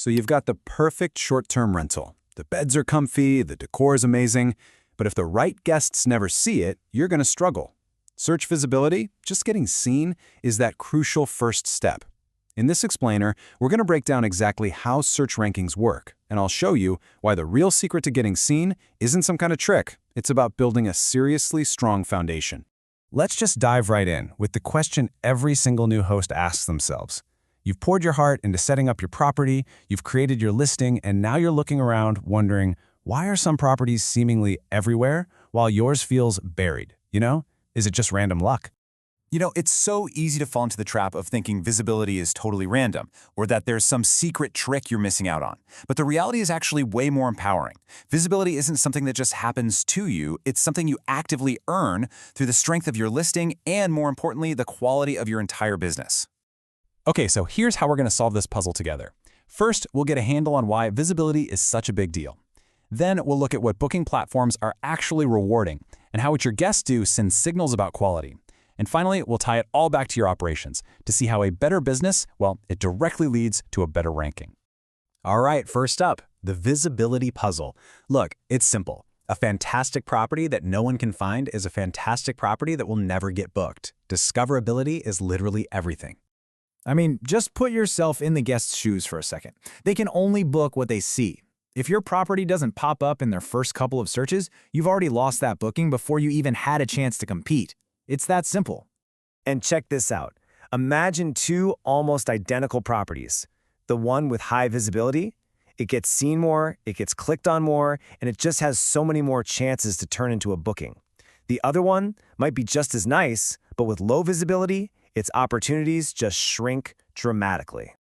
So you've got the perfect short-term rental. The beds are comfy, the decor is amazing, but if the right guests never see it, you're going to struggle. Search visibility, just getting seen, is that crucial first step. In this explainer, we're going to break down exactly how search rankings work, and I'll show you why the real secret to getting seen isn't some kind of trick. It's about building a seriously strong foundation. Let's just dive right in with the question every single new host asks themselves. You've poured your heart into setting up your property, you've created your listing, and now you're looking around wondering, why are some properties seemingly everywhere while yours feels buried? Is it just random luck? It's so easy to fall into the trap of thinking visibility is totally random, or that there's some secret trick you're missing out on. But the reality is actually way more empowering. Visibility isn't something that just happens to you, it's something you actively earn through the strength of your listing and, more importantly, the quality of your entire business. Okay, so here's how we're going to solve this puzzle together. First, we'll get a handle on why visibility is such a big deal. Then we'll look at what booking platforms are actually rewarding and how what your guests do sends signals about quality. And finally, we'll tie it all back to your operations to see how a better business, well, it directly leads to a better ranking. All right, first up, the visibility puzzle. Look, it's simple. A fantastic property that no one can find is a fantastic property that will never get booked. Discoverability is literally everything. I mean, just put yourself in the guest's shoes for a second. They can only book what they see. If your property doesn't pop up in their first couple of searches, you've already lost that booking before you even had a chance to compete. It's that simple. And check this out. Imagine two almost identical properties. The one with high visibility, it gets seen more, it gets clicked on more, and it just has so many more chances to turn into a booking. The other one might be just as nice, but with low visibility, its opportunities just shrink dramatically.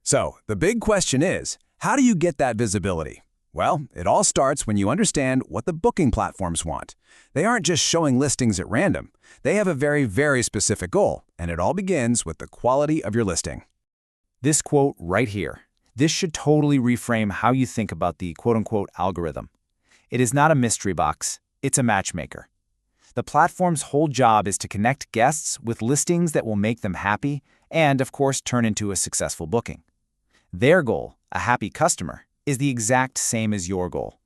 So, the big question is, how do you get that visibility? Well, it all starts when you understand what the booking platforms want. They aren't just showing listings at random. They have a very, very specific goal, and it all begins with the quality of your listing. This quote right here, this should totally reframe how you think about the quote-unquote algorithm. It is not a mystery box, it's a matchmaker. The platform's whole job is to connect guests with listings that will make them happy and, of course, turn into a successful booking. Their goal, a happy customer, is the exact same as your goal.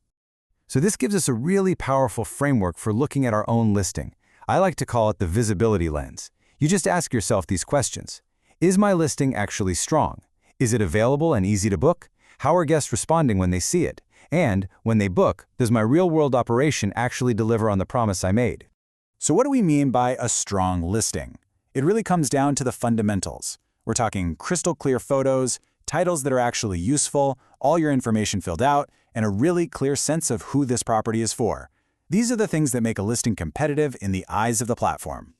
So this gives us a really powerful framework for looking at our own listing. I like to call it the visibility lens. You just ask yourself these questions. Is my listing actually strong? Is it available and easy to book? How are guests responding when they see it? And when they book, does my real-world operation actually deliver on the promise I made? So what do we mean by a strong listing? It really comes down to the fundamentals. We're talking crystal clear photos, titles that are actually useful, all your information filled out, and a really clear sense of who this property is for. These are the things that make a listing competitive in the eyes of the platform.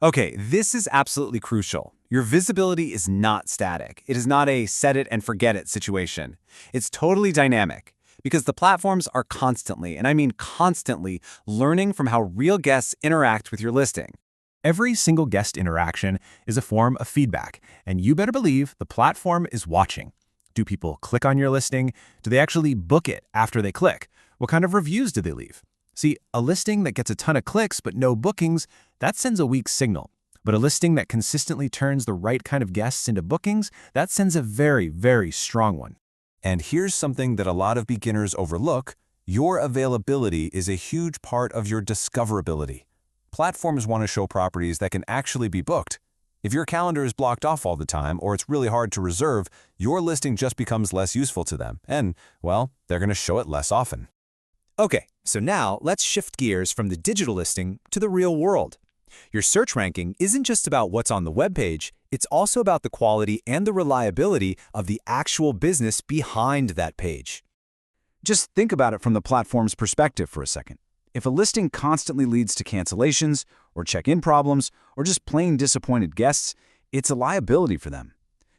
Okay, this is absolutely crucial. Your visibility is not static. It is not a set it and forget it situation. It's totally dynamic because the platforms are constantly, and I mean constantly, learning from how real guests interact with your listing. Every single guest interaction is a form of feedback, and you better believe the platform is watching. Do people click on your listing? Do they actually book it after they click? What kind of reviews do they leave? See, a listing that gets a ton of clicks but no bookings, that sends a weak signal. But a listing that consistently turns the right kind of guests into bookings, that sends a very, very strong one. And here's something that a lot of beginners overlook. Your availability is a huge part of your discoverability. Platforms want to show properties that can actually be booked. If your calendar is blocked off all the time or it's really hard to reserve, your listing just becomes less useful to them. And, well, they're going to show it less often. Okay, so now let's shift gears from the digital listing to the real world. Your search ranking isn't just about what's on the web page, it's also about the quality and the reliability of the actual business behind that page. Just think about it from the platform's perspective for a second. If a listing constantly leads to cancellations, or check-in problems, or just plain disappointed guests, it's a liability for them.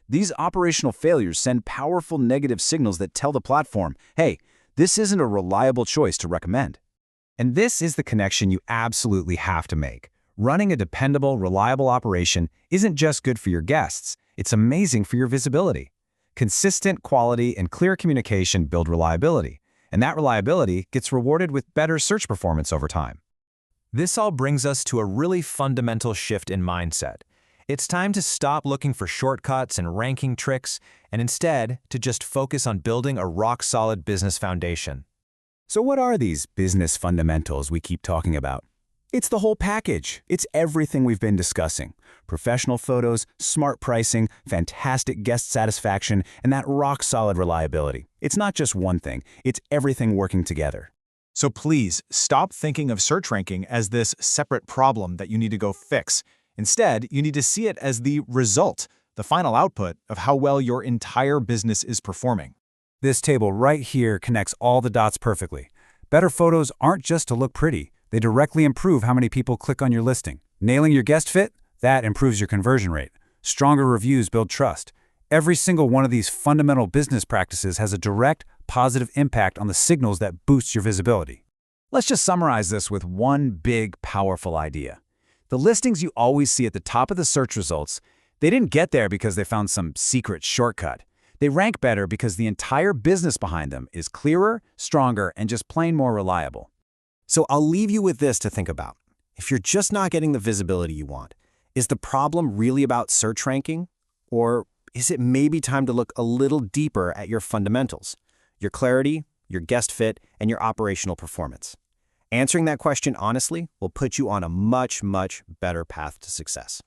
These operational failures send powerful negative signals that tell the platform, hey, this isn't a reliable choice to recommend. And this is the connection you absolutely have to make. Running a dependable, reliable operation isn't just good for your guests, it's amazing for your visibility. Consistent quality and clear communication build reliability, and that reliability gets rewarded with better search performance over time. This all brings us to a really fundamental shift in mindset. It's time to stop looking for shortcuts and ranking tricks, and instead to just focus on building a rock-solid business foundation. So what are these business fundamentals we keep talking about? It's the whole package. It's everything we've been discussing. Professional photos, smart pricing, fantastic guest satisfaction, and that rock-solid reliability. It's not just one thing. It's everything working together. So please, stop thinking of search ranking as this separate problem that you need to go fix. Instead, you need to see it as the result, the final output of how well your entire business is performing. This table right here connects all the dots perfectly. Better photos aren't just to look pretty. They directly improve how many people click on your listing. Nailing your guest fit? That improves your conversion rate. Stronger reviews build trust. Every single one of these fundamental business practices has a direct, positive impact on the signals that boost your visibility. Let's just summarize this with one big, powerful idea. The listings you always see at the top of the search results, they didn't get there because they found some secret shortcut. They rank better because the entire business behind them is clearer, stronger, and just plain more reliable. So I'll leave you with this to think about. If you're just not getting the visibility you want, is the problem really about search ranking? Or is it maybe time to look a little deeper at your fundamentals, your clarity, your guest fit, and your operational performance? Answering that question honestly will put you on a much, much better path to success.